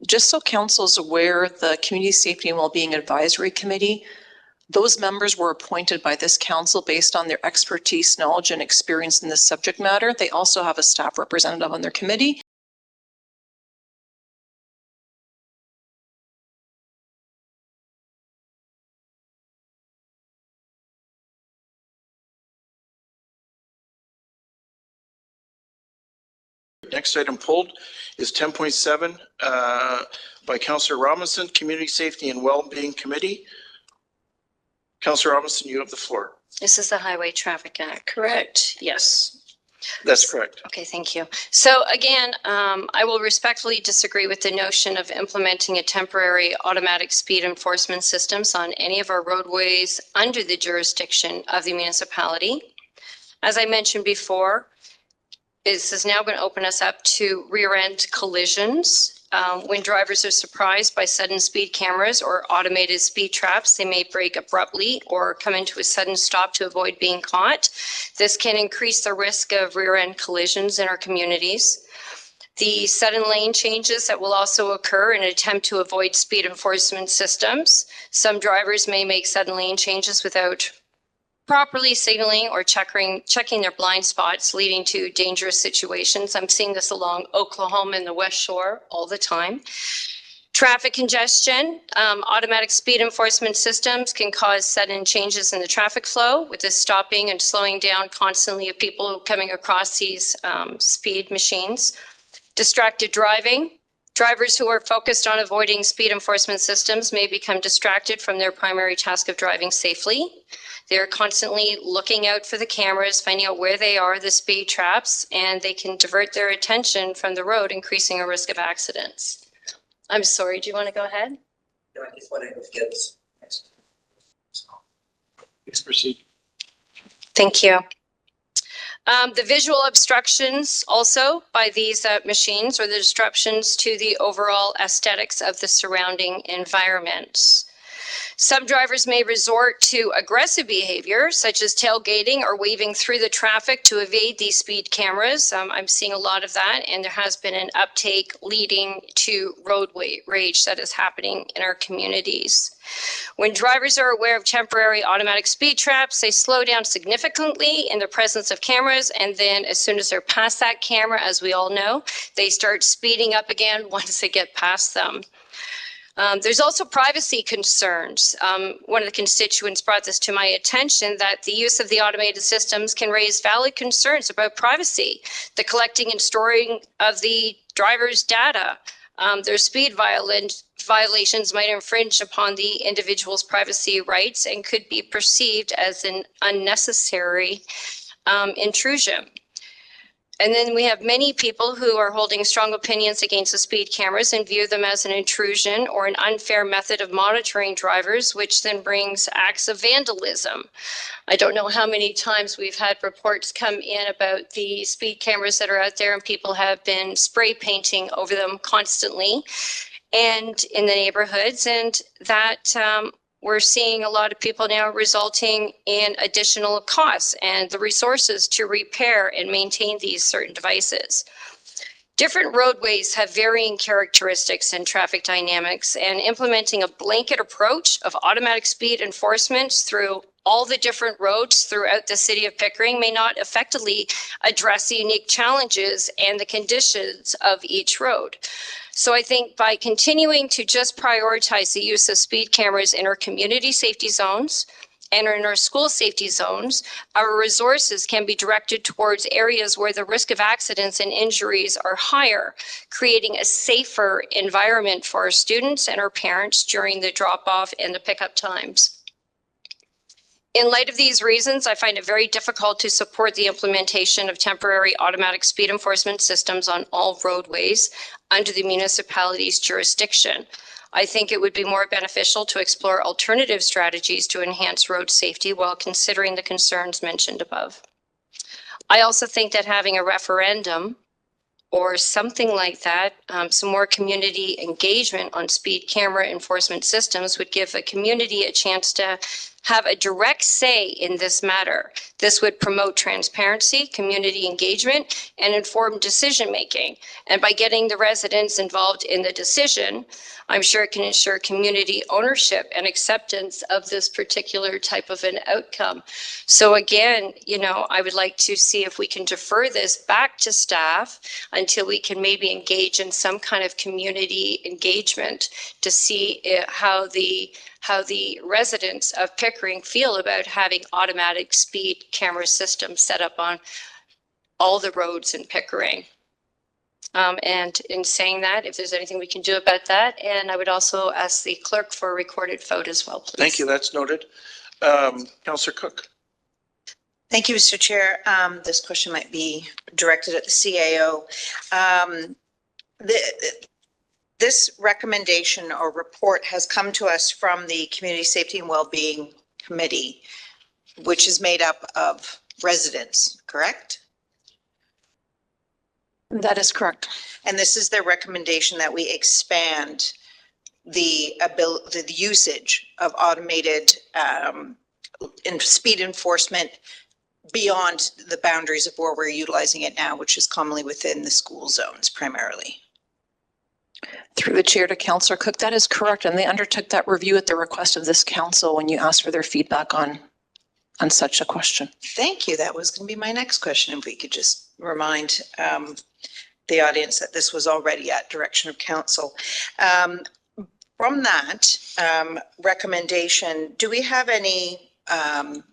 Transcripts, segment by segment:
Just so council is aware, the Community Safety and Wellbeing Advisory Committee, those members were appointed by this council based on their expertise, knowledge, and experience in this subject matter. They also have a staff representative on their committee. Next item pulled is 10.7 by Councillor Robinson, Community Safety and Wellbeing Committee. Councillor Robinson, you have the floor. This is the Highway Traffic Act, correct? Yes. That's correct. Okay, thank you. So again, I will respectfully disagree with the notion of implementing a temporary automatic speed enforcement systems on any of our roadways under the jurisdiction of the municipality. As I mentioned before, this is now going to open us up to rear-end collisions. When drivers are surprised by sudden speed cameras or automated speed traps, they may brake abruptly or come into a sudden stop to avoid being caught. This can increase the risk of rear-end collisions in our communities. The sudden lane changes that will also occur in an attempt to avoid speed enforcement systems. Some drivers may make sudden lane changes without properly signaling or checking their blind spots, leading to dangerous situations. I'm seeing this along Oklahoma and the West Shore all the time. Traffic congestion, automatic speed enforcement systems can cause sudden changes in the traffic flow with the stopping and slowing down constantly of people coming across these speed machines. Distracted driving. Drivers who are focused on avoiding speed enforcement systems may become distracted from their primary task of driving safely. They're constantly looking out for the cameras, finding out where they are, the speed traps, and they can divert their attention from the road, increasing a risk of accidents. I'm sorry, do you want to go ahead? No, I just wanted to get this. Please proceed. Thank you. The visual obstructions also by these machines, or the disruptions to the overall aesthetics of the surrounding environment. Some drivers may resort to aggressive behavior, such as tailgating or weaving through the traffic to evade these speed cameras. I'm seeing a lot of that, and there has been an uptake leading to roadway rage that is happening in our communities. When drivers are aware of temporary automatic speed traps, they slow down significantly in the presence of cameras, and then as soon as they're past that camera, as we all know, they start speeding up again once they get past them. There's also privacy concerns. One of the constituents brought this to my attention, that the use of the automated systems can raise valid concerns about privacy, the collecting and storing of the driver's data. Their speed violations might infringe upon the individual's privacy rights and could be perceived as an unnecessary intrusion. And then we have many people who are holding strong opinions against the speed cameras and view them as an intrusion or an unfair method of monitoring drivers, which then brings acts of vandalism. I don't know how many times we've had reports come in about the speed cameras that are out there, and people have been spray painting over them constantly and in the neighborhoods, and that we're seeing a lot of people now resulting in additional costs and the resources to repair and maintain these certain devices. Different roadways have varying characteristics and traffic dynamics, and implementing a blanket approach of automatic speed enforcement through all the different roads throughout the city of Pickering may not effectively address the unique challenges and the conditions of each road. So I think by continuing to just prioritize the use of speed cameras in our community safety zones and in our school safety zones, our resources can be directed towards areas where the risk of accidents and injuries are higher, creating a safer environment for our students and our parents during the drop-off and the pickup times. In light of these reasons, I find it very difficult to support the implementation of temporary automatic speed enforcement systems on all roadways under the municipality's jurisdiction. I think it would be more beneficial to explore alternative strategies to enhance road safety while considering the concerns mentioned above. I also think that having a referendum or something like that, some more community engagement on speed camera enforcement systems would give the community a chance to have a direct say in this matter. This would promote transparency, community engagement, and informed decision-making. And by getting the residents involved in the decision, I'm sure it can ensure community ownership and acceptance of this particular type of an outcome. So again, you know, I would like to see if we can defer this back to staff until we can maybe engage in some kind of community engagement to see how the residents of Pickering feel about having automatic speed camera systems set up on all the roads in Pickering. And in saying that, if there's anything we can do about that, and I would also ask the clerk for a recorded vote as well, please. Thank you. That's noted. Councillor Cook. Thank you, Mr. Chair. This question might be directed at the CAO. This recommendation or report has come to us from the Community Safety and Wellbeing Committee, which is made up of residents, correct? That is correct. And this is their recommendation that we expand the usage of automated speed enforcement beyond the boundaries of where we're utilizing it now, which is commonly within the school zones primarily. Through the chair to Councillor Cook, that is correct. And they undertook that review at the request of this council when you asked for their feedback on such a question. Thank you. That was going to be my next question. If we could just remind the audience that this was already at direction of council. From that recommendation, do we have any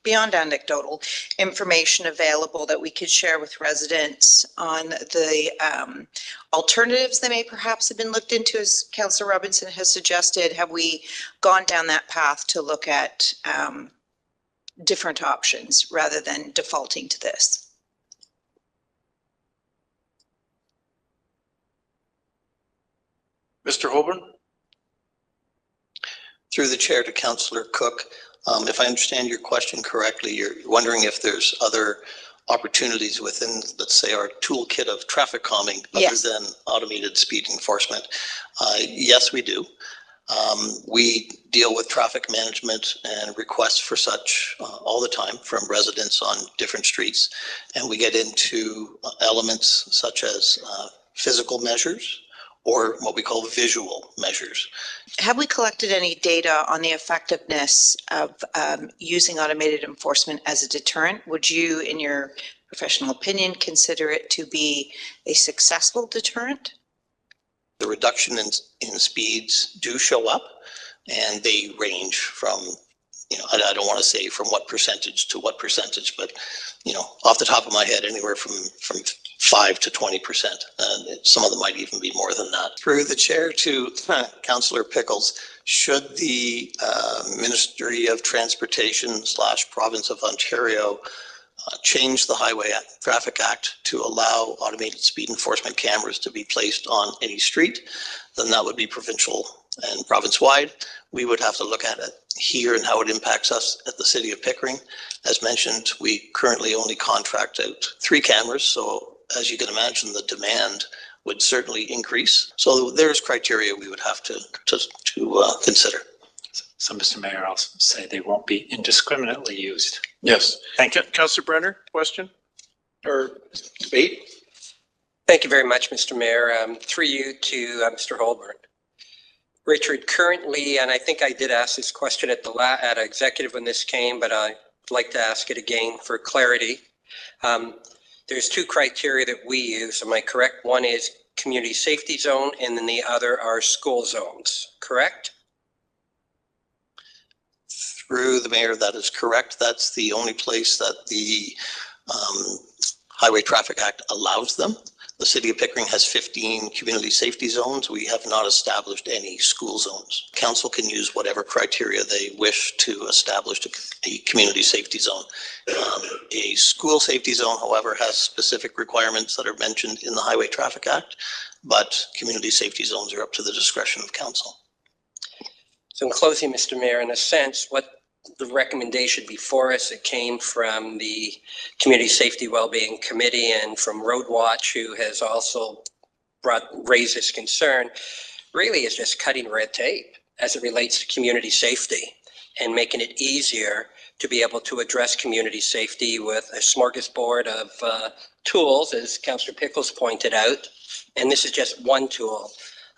beyond anecdotal information available that we could share with residents on the alternatives that may perhaps have been looked into, as Councillor Robinson has suggested? Have we gone down that path to look at different options rather than defaulting to this? Mr. Holborn. Through the chair to Councillor Cook, if I understand your question correctly, you're wondering if there's other opportunities within, let's say, our toolkit of traffic calming other than automated speed enforcement. Yes, we do. We deal with traffic management and requests for such all the time from residents on different streets. And we get into elements such as physical measures or what we call visual measures. Have we collected any data on the effectiveness of using automated enforcement as a deterrent? Would you, in your professional opinion, consider it to be a successful deterrent? The reduction in speeds do show up, and they range from, you know, I don't want to say from what percentage to what percentage, but, you know, off the top of my head, anywhere from 5 to 20%. Some of them might even be more than that. Through the chair to Councillor Pickles, should the Ministry of Transportation / Province of Ontario change the Highway Traffic Act to allow automated speed enforcement cameras to be placed on any street, then that would be provincial and province-wide. We would have to look at it here and how it impacts us at the City of Pickering. As mentioned, we currently only contract out 3 cameras, so as you can imagine, the demand would certainly increase. So there's criteria we would have to consider. So, Mr. Mayor, I'll say they won't be indiscriminately used. Yes. Thank you. Councillor Brenner, question or debate? Thank you very much, Mr. Mayor. Through you to Mr. Holborn. Richard, currently, and I think I did ask this question at executive when this came, but I'd like to ask it again for clarity. There's 2 criteria that we use. Am I correct? One is community safety zone, and then the other are school zones, correct? Through the mayor, that is correct. That's the only place that the Highway Traffic Act allows them. The City of Pickering has 15 community safety zones. We have not established any school zones. Council can use whatever criteria they wish to establish a community safety zone. A school safety zone, however, has specific requirements that are mentioned in the Highway Traffic Act, but community safety zones are up to the discretion of council. So in closing, Mr. Mayor, in a sense, what the recommendation before us, it came from the Community Safety Wellbeing Committee and from Road Watch, who has also raised this concern, really is just cutting red tape as it relates to community safety. and making it easier to be able to address community safety with a smorgasbord of tools, as Councillor Pickles pointed out. And this is just one tool.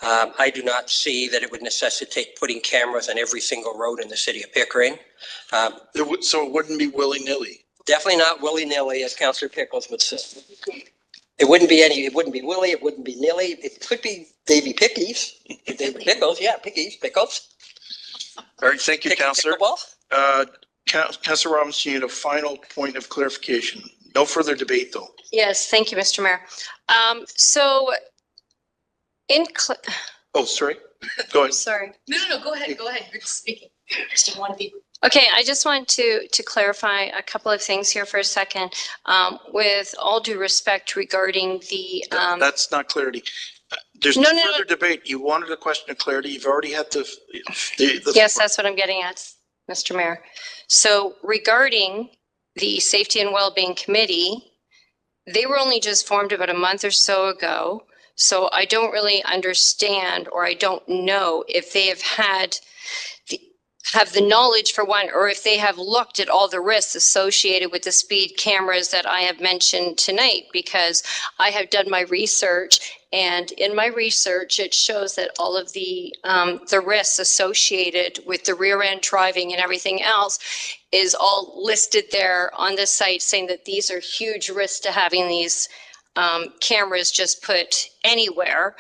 I do not see that it would necessitate putting cameras on every single road in the city of Pickering. So it wouldn't be willy-nilly. Definitely not willy-nilly, as Councillor Pickles would say. It wouldn't be willy, it wouldn't be nilly. It could be Davy Pickies, Davy Pickles, yeah, Pickles. All right, thank you, Councillor. Pickleball. Councillor Robinson, you had a final point of clarification. No further debate, though. Yes, thank you, Mr. Mayor. So Oh, sorry. Go ahead. sorry. No, go ahead. You're speaking. I just didn't want to be. Okay, I just want to clarify a couple of things here for a second. With all due respect regarding the That's not clarity. There's no further debate. You wanted a question of clarity. You've already had the yes, that's what I'm getting at, Mr. Mayor. So regarding the Safety and Wellbeing Committee, they were only just formed about a month or so ago. So I don't really understand, or I don't know if they have the knowledge for one, or if they have looked at all the risks associated with the speed cameras that I have mentioned tonight, because I have done my research, and in my research, it shows that all of the risks associated with the rear end driving and everything else is all listed there on the site, saying that these are huge risks to having these cameras just put anywhere.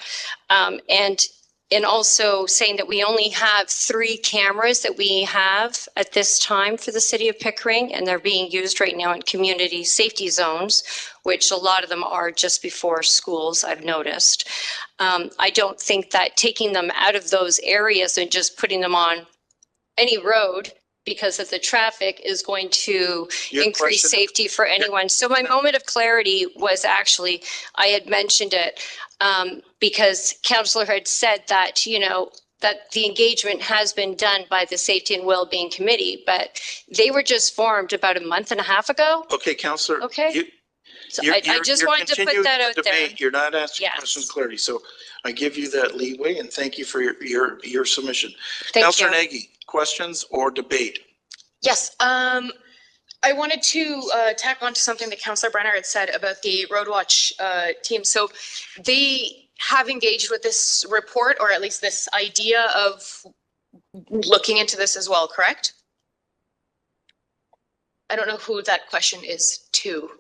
And also saying that we only have 3 cameras that we have at this time for the city of Pickering, and they're being used right now in community safety zones, which a lot of them are just before schools, I've noticed. I don't think that taking them out of those areas and just putting them on any road because of the traffic is going to increase safety for anyone. So my moment of clarity was actually, I had mentioned it because Councillor had said that, you know, that the engagement has been done by the Safety and Wellbeing Committee, but they were just formed about a month and a half ago. Okay, Councillor. Okay. So I just wanted to put that out there. You're not asking Yes. questions clarity, so I give you that leeway, and thank you for your submission. Thank Councillor you. Nagy, questions or debate? Yes. I wanted to tack on to something that Councillor Brenner had said about the Roadwatch team. So they have engaged with this report, or at least this idea of looking into this as well, correct? I don't know who that question is to,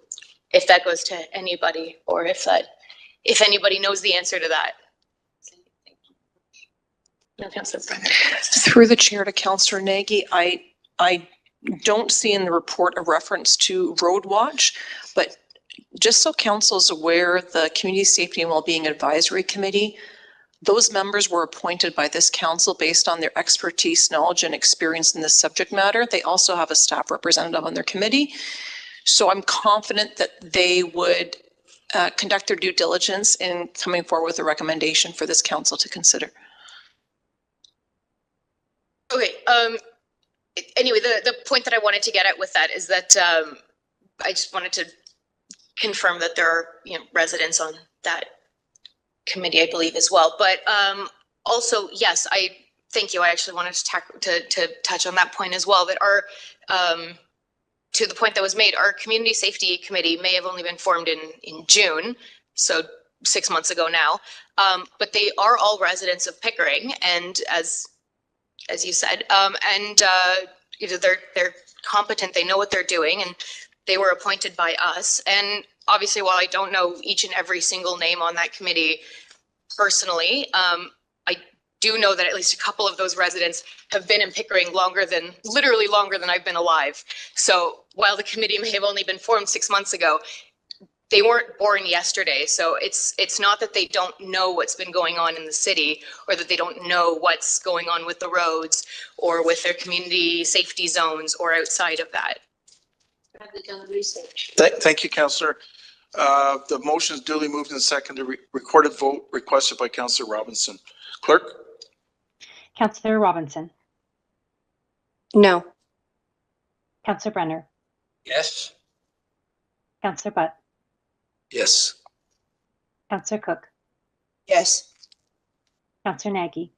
if that goes to anybody, or if anybody knows the answer to that. No, Councillor Brenner. Through the chair to Councillor Nagy, I don't see in the report a reference to Road Watch, but just so council is aware, the Community Safety and Wellbeing Advisory Committee, those members were appointed by this council based on their expertise, knowledge, and experience in this subject matter. They also have a staff representative on their committee. So I'm confident that they would conduct their due diligence in coming forward with a recommendation for this council to consider. Okay. Anyway, the point that I wanted to get at with that is that I just wanted to confirm that there are, you know, residents on that committee, I believe, as well. But also, yes, I thank you. I actually wanted to touch on that point as well. That our to the point that was made, our community safety committee may have only been formed in June, so 6 months ago now. But they are all residents of Pickering, and as you said, you know, they're competent, they know what they're doing, and they were appointed by us. And obviously, while I don't know each and every single name on that committee personally, I do know that at least a couple of those residents have been in Pickering literally longer than I've been alive. So while the committee may have only been formed 6 months ago, they weren't born yesterday. So it's not that they don't know what's been going on in the city, or that they don't know what's going on with the roads or with their community safety zones or outside of that. Thank you, Councillor. The motion is duly moved and seconded. Recorded vote requested by Councillor Robinson. Clerk? Councillor Robinson. No. Councillor Brenner. Yes. Councillor Butt. Yes. Councillor Cook. Yes. Councillor Nagy.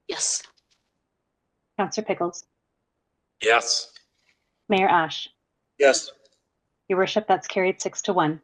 Yes. Councillor Pickles. Yes. Mayor Ash. Yes. Your worship, that's carried 6-1.